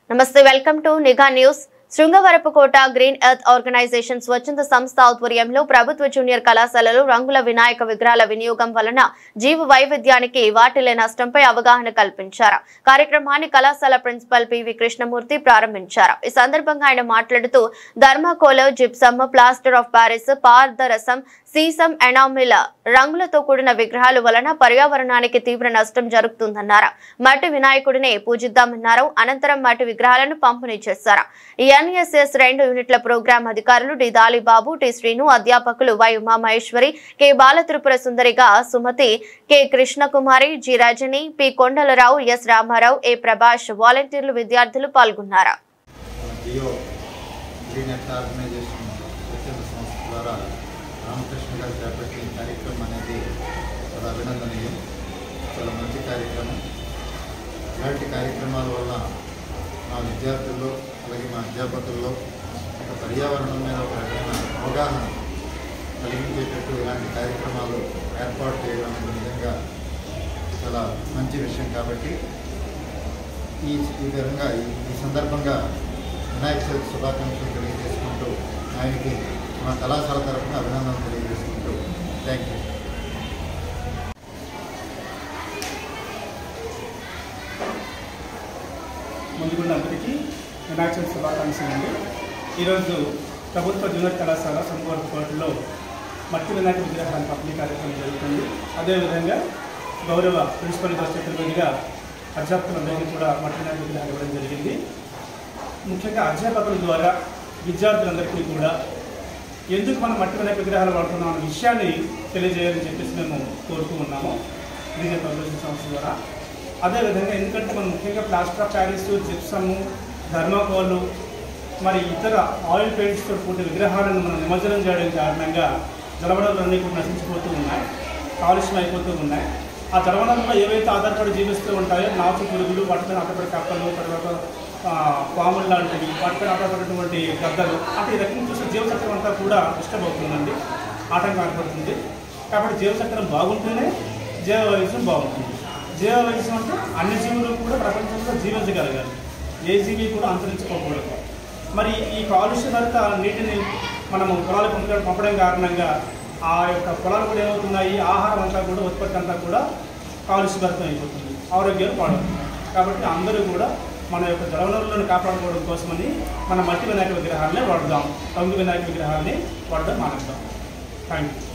నమస్తే welcome to Nigha news. Srungavarapukota green earth organisation స్వచ్ఛంద సంస్థ ఆధ్వర్యంలో ప్రభుత్వ జూనియర్ కళాశాలలో రంగుల వినాయక విగ్రహాల వినియోగం వలన జీవ వైవిధ్యానికి వాటిల్లే నష్టంపై అవగాహన కల్పించారు. కార్యక్రమాన్ని కళాశాల ప్రిన్సిపల్ పివి కృష్ణమూర్తి ప్రారంభించారు. ఈ సందర్భంగా ఆయన మాట్లాడుతూ thermocol, gypsum, plaster of Paris, పాదరసం, సీసం, ఎనామిల్ రంగులతో కూడిన విగ్రహాల వలన పర్యావరణానికి తీవ్ర నష్టం జరుగుతుందన్నారు. మట్టి వినాయకుడిని పూజిద్దామన్నారు. అనంతరం మట్టి విగ్రహాలను పంపిణీ చేశారు. ఎన్ఎస్ఎస్ 2 యూనిట్ల ప్రోగ్రాం అధికారులు డి దాలిబాబు, టి శ్రీను, అధ్యాపకులు వై ఉమామహేశ్వరి, కె బాలత్రిపుర సుందరిగా Sumathi, K Krishnakumari, G Rajani, P Kondalarao, S Ramarao, A Prabhash, వాలంటీర్లు, విద్యార్థులు పాల్గొన్నారు. రామకృష్ణ గారు చేపట్టిన కార్యక్రమం అనేది చాలా అభినందనీయం, చాలా మంచి కార్యక్రమం. ఇలాంటి కార్యక్రమాల వల్ల మా విద్యార్థుల్లో అలాగే మా అధ్యాపకుల్లో ఒక పర్యావరణం మీద ఒక రకమైన అవగాహన కలిగించేటట్టు ఇలాంటి కార్యక్రమాలు ఏర్పాటు చేయడం అనేది నిజంగా చాలా మంచి విషయం. కాబట్టి ఈ విధంగా ఈ సందర్భంగా వినాయక చవితి శుభాకాంక్షలు తెలియజేసుకుంటూ ఆయనకి మా కళాశాల తరఫున అభినందనలు తెలియజేసుకుంటూ థ్యాంక్ యూ. ముందుగున్న అందరికీ వినాయక చవితి శుభాకాంక్షలు అండి. ఈరోజు ప్రభుత్వ జూనియర్ కళాశాల శృంగవరపుకోటలో మట్టి వినాయక విగ్రహాల పంపిణీ కార్యక్రమం జరుగుతుంది. అదేవిధంగా గౌరవ ప్రిన్సిపల్ చేతులుగా అధ్యాపకులందరికీ కూడా మట్టి వినాయక విగ్రహాలు ఇవ్వడం జరిగింది. ముఖ్యంగా అధ్యాపకుల ద్వారా విద్యార్థులందరికీ కూడా ఎందుకు మనం మట్టి వినాయక విగ్రహాలు వాడుతున్నాం అనే విషయాన్ని తెలియజేయాలని చెప్పేసి మేము కోరుతూ ఉన్నాము రీజనల్ పబ్లికేషన్ సంస్థ ద్వారా. అదేవిధంగా ఎందుకంటే మనం ముఖ్యంగా plaster of Paris, gypsum, thermocol, మరి ఇతర ఆయిల్ పెయింట్స్తో కూడిన విగ్రహాలను మనం నిమజ్జనం చేయడం కారణంగా జలవనరులన్నీ కూడా నశించిపోతూ ఉన్నాయి, కాలుష్యం అయిపోతూ ఉన్నాయి. ఆ జలవనరుల్లో ఏవైతే ఆధారపడి జీవిస్తూ ఉంటాయో నాచు పురుగులు, వాటిపైన ఆధారపడే కప్పలు, తర్వాత పాములు లాంటివి, వాటిపైన ఆధారపడినటువంటి గద్దలు, అంటే ఈ రకంగా చూస్తే జీవచక్రం అంతా కూడా డిస్టర్బ్ అవుతుందండి, ఆటంకం ఏర్పడుతుంది. కాబట్టి జీవచక్రం బాగుంటేనే జీవ వైవిధ్యం బాగుంటుంది. జీవ వైవిధ్యం అంటే అన్ని జీవులు కూడా ప్రపంచంలో జీవించగలగాలి, ఏ జీవి కూడా అంతరించుకోకూడదు. మరి ఈ కాలుష్యభరిత నీటిని మనము పొలాలకు పంపడం కారణంగా ఆ యొక్క పొలాలు కూడా ఏమవుతున్నాయి, ఆహారం అంతా కూడా ఉత్పత్తి అంతా కూడా కాలుష్యభరితం అయిపోతుంది, ఆరోగ్యాలు పాడవుతుంది. కాబట్టి అందరూ కూడా మన యొక్క జలవనరులను కాపాడుకోవడం కోసమని మన మట్టి వినాయక విగ్రహాలనే వాడదాం, రంగు వినాయక విగ్రహాలని వాడడం మానేద్దాం. Thank you.